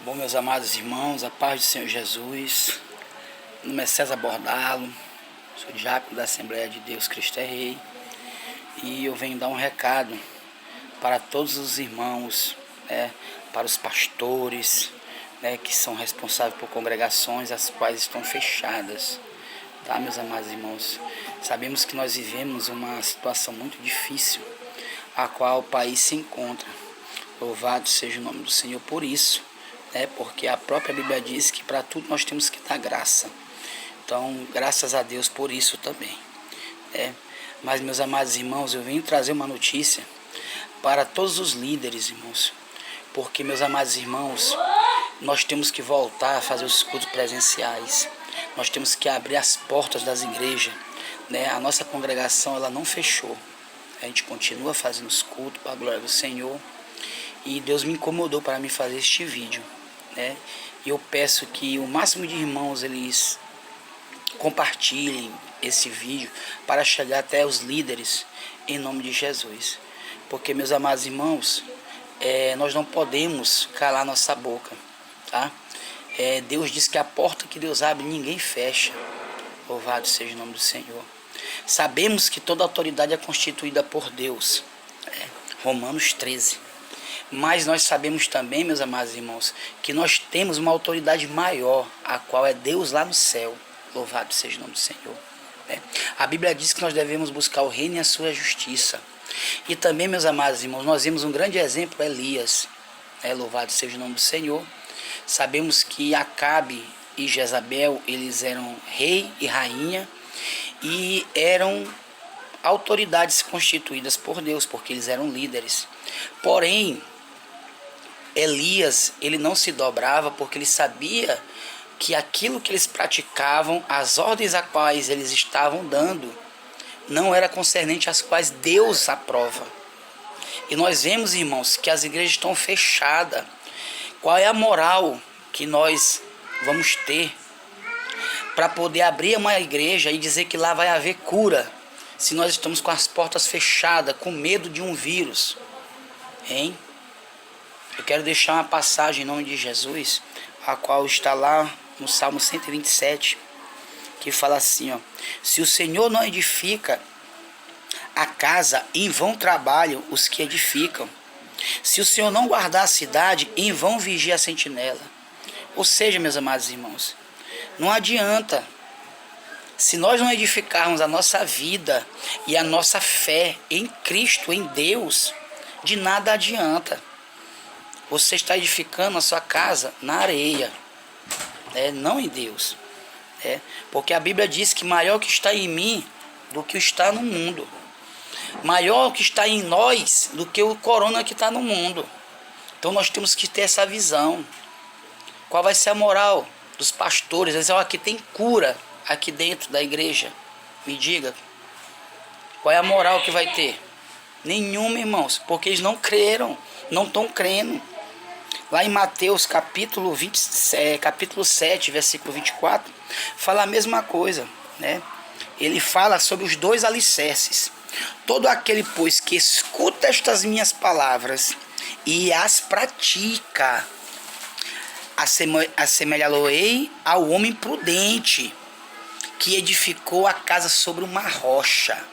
Bom, meus amados irmãos, a paz do Senhor Jesus. Meu nome é César Bordalo, sou diácono da Assembleia de Deus Cristo é Rei. E eu venho dar um recado para todos os irmãos, para os pastores, que são responsáveis por congregações as quais estão fechadas. Tá, meus amados irmãos? Sabemos que nós vivemos uma situação muito difícil, a qual o país se encontra. Louvado seja o nome do Senhor por isso. Porque a própria Bíblia diz que para tudo nós temos que dar graça. Então, graças a Deus por isso também. Mas, meus amados irmãos, eu venho trazer uma notícia para todos os líderes, irmãos. Porque, meus amados irmãos, nós temos que voltar a fazer os cultos presenciais. Nós temos que abrir as portas das igrejas. A nossa congregação ela não fechou. A gente continua fazendo os cultos para a glória do Senhor. E Deus me incomodou para me fazer este vídeo. E eu peço que o máximo de irmãos eles compartilhem esse vídeo para chegar até os líderes em nome de Jesus. Porque, meus amados irmãos, nós não podemos calar nossa boca, tá? Deus diz que a porta que Deus abre ninguém fecha. Louvado seja o nome do Senhor. Sabemos que toda autoridade é constituída por Deus. Romanos 13. Mas nós sabemos também, meus amados irmãos, que nós temos uma autoridade maior, a qual é Deus lá no céu. Louvado seja o nome do Senhor. A Bíblia diz que nós devemos buscar o reino e a sua justiça. E também, meus amados irmãos, nós vimos um grande exemplo, Elias. Louvado seja o nome do Senhor. Sabemos que Acabe e Jezabel, eles eram rei e rainha e eram autoridades constituídas por Deus, porque eles eram líderes. Porém, Elias, ele não se dobrava porque ele sabia que aquilo que eles praticavam, as ordens a quais eles estavam dando, não era concernente às quais Deus aprova. E nós vemos, irmãos, que as igrejas estão fechadas. Qual é a moral que nós vamos ter para poder abrir uma igreja e dizer que lá vai haver cura, se nós estamos com as portas fechadas, com medo de um vírus? Eu quero deixar uma passagem em nome de Jesus, a qual está lá no Salmo 127, que fala assim, se o Senhor não edifica a casa, em vão trabalham os que edificam. Se o Senhor não guardar a cidade, em vão vigia a sentinela. Ou seja, meus amados irmãos, não adianta. Se nós não edificarmos a nossa vida e a nossa fé em Cristo, em Deus, de nada adianta. Você está edificando a sua casa na areia, não em Deus. Porque a Bíblia diz que maior que está em mim do que o está no mundo. Maior que está em nós do que o corona que está no mundo. Então nós temos que ter essa visão. Qual vai ser a moral dos pastores? Eles dizem, aqui tem cura aqui dentro da igreja. Me diga, qual é a moral que vai ter? Nenhuma, irmãos, porque eles não creram, não estão crendo. Lá em Mateus capítulo 7, versículo 24, fala a mesma coisa, Ele fala sobre os dois alicerces. Todo aquele, pois, que escuta estas minhas palavras e as pratica, assemelhá-lo-ei ao homem prudente, que edificou a casa sobre uma rocha.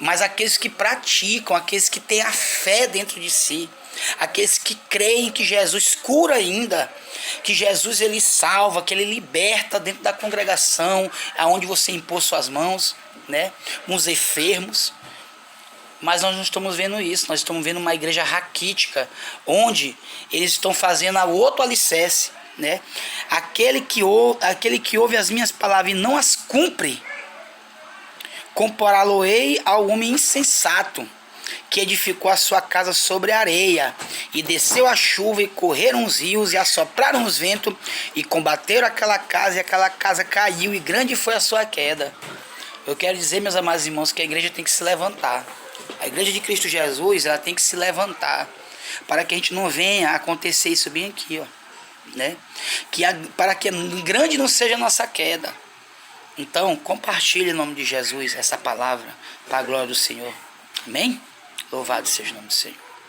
Mas aqueles que praticam, aqueles que têm a fé dentro de si, aqueles que creem que Jesus cura ainda, que Jesus ele salva, que ele liberta dentro da congregação, aonde você impôs suas mãos, uns enfermos. Mas nós não estamos vendo isso, nós estamos vendo uma igreja raquítica, onde eles estão fazendo a outro alicerce, aquele que ouve as minhas palavras e não as cumpre, compará-lo-ei ao homem insensato, que edificou a sua casa sobre a areia, e desceu a chuva, e correram os rios, e assopraram os ventos, e combateram aquela casa, e aquela casa caiu, e grande foi a sua queda. Eu quero dizer, meus amados irmãos, que a igreja tem que se levantar. A igreja de Cristo Jesus, ela tem que se levantar, para que a gente não venha acontecer isso bem aqui, para que grande não seja a nossa queda. Então, compartilhe em nome de Jesus essa palavra para a glória do Senhor. Amém? Louvado seja o nome do Senhor.